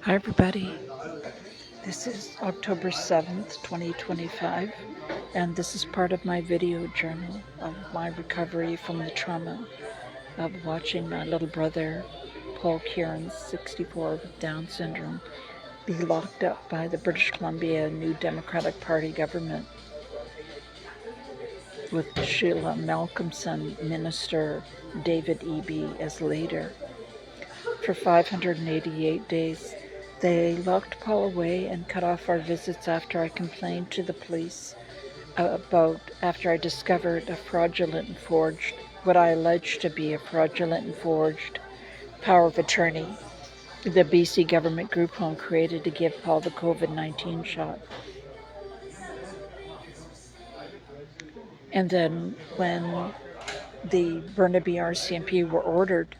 Hi everybody, this is October 7th, 2025, and this is part of my video journal of my recovery from the trauma of watching my little brother, Paul Kierans, 64, with Down syndrome, be locked up by the British Columbia New Democratic Party government with Sheila Malcolmson Minister David Eby as leader. For 588 days, they locked Paul away and cut off our visits after I complained to the police after I discovered a fraudulent and forged, what I alleged to be a fraudulent and forged power of attorney the BC government group home created to give Paul the COVID-19 shot. And then when the Burnaby RCMP were ordered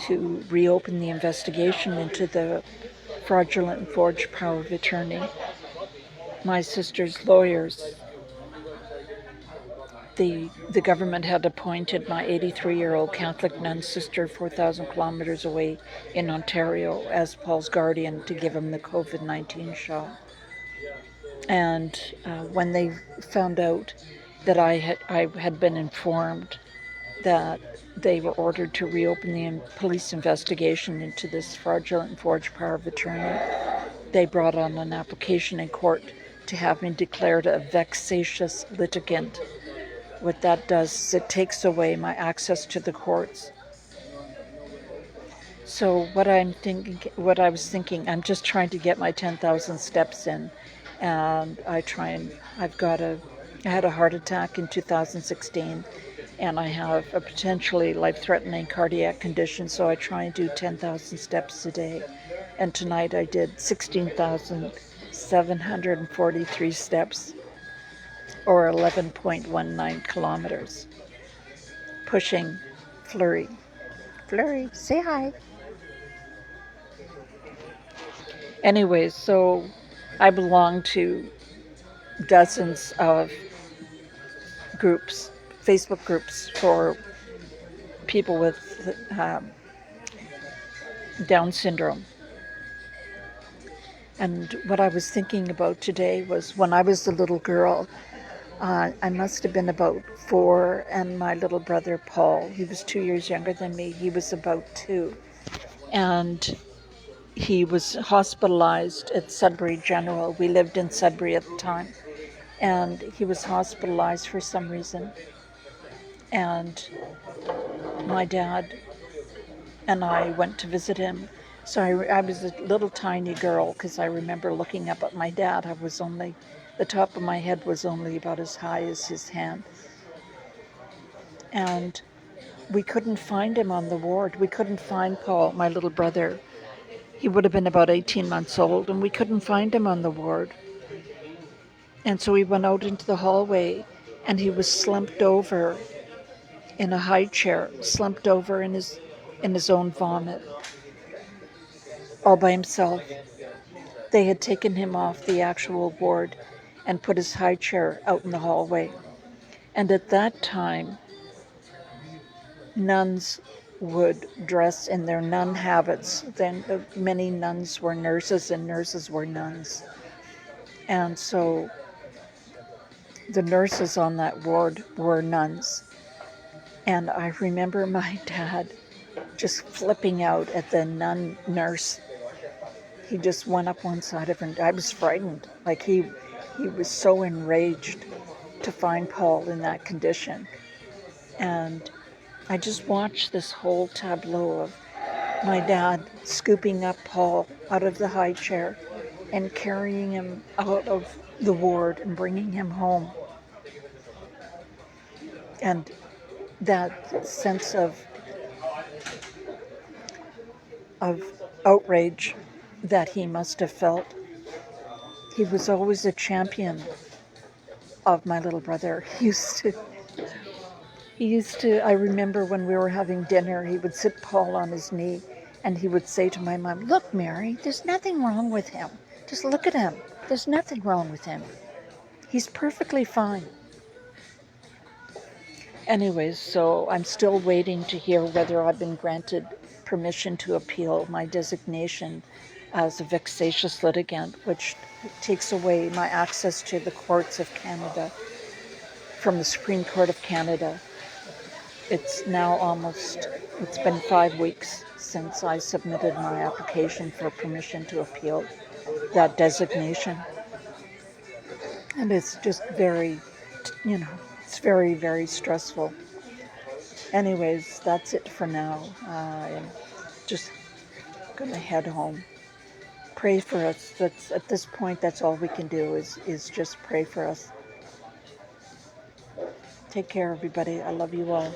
to reopen the investigation into the fraudulent and forged power of attorney, my sister's lawyers, the government had appointed my 83-year-old Catholic nun sister 4,000 kilometers away in Ontario as Paul's guardian to give him the COVID-19 shot. And when they found out that I had been informed that they were ordered to reopen the police investigation into this fraudulent and forged power of attorney, they brought on an application in court to have me declared a vexatious litigant. What that does is it takes away my access to the courts. So what I was thinking, I'm just trying to get my 10,000 steps in, and I had a heart attack in 2016, and I have a potentially life-threatening cardiac condition, so I try and do 10,000 steps a day. And tonight I did 16,743 steps, or 11.19 kilometers, pushing Flurry. Flurry, say hi. Anyways, so I belong to dozens of groups, Facebook groups for people with Down syndrome. And what I was thinking about today was when I was a little girl, I must have been about 4, and my little brother Paul, he was 2 years younger than me, he was about 2. And he was hospitalized at Sudbury General. We lived in Sudbury at the time. And he was hospitalized for some reason. And my dad and I went to visit him. So I was a little tiny girl, because I remember looking up at my dad. The top of my head was only about as high as his hand. And we couldn't find him on the ward. We couldn't find Paul, my little brother. He would have been about 18 months old, and we couldn't find him on the ward. And so we went out into the hallway, and he was slumped over in a high chair, slumped over in his own vomit, all by himself. They had taken him off the actual ward and put his high chair out in the hallway. And at that time, nuns would dress in their nun habits. Then many nuns were nurses and nurses were nuns. And so the nurses on that ward were nuns. And I remember my dad just flipping out at the nun nurse. He just went up one side of her. I was frightened. Like he was so enraged to find Paul in that condition. And I just watched this whole tableau of my dad scooping up Paul out of the high chair and carrying him out of the ward and bringing him home. And that sense of outrage that he must have felt. He was always a champion of my little brother. He used to, I remember when we were having dinner, he would sit Paul on his knee and he would say to my mom, "Look, Mary, there's nothing wrong with him. Just look at him. There's nothing wrong with him. He's perfectly fine." Anyways, so I'm still waiting to hear whether I've been granted permission to appeal my designation as a vexatious litigant, which takes away my access to the courts of Canada from the Supreme Court of Canada. It's been 5 weeks since I submitted my application for permission to appeal that designation. And it's just it's very, very stressful. Anyways, that's it for now. I'm just gonna head home. Pray for us. That's at this point. That's all we can do is just pray for us. Take care, everybody. I love you all.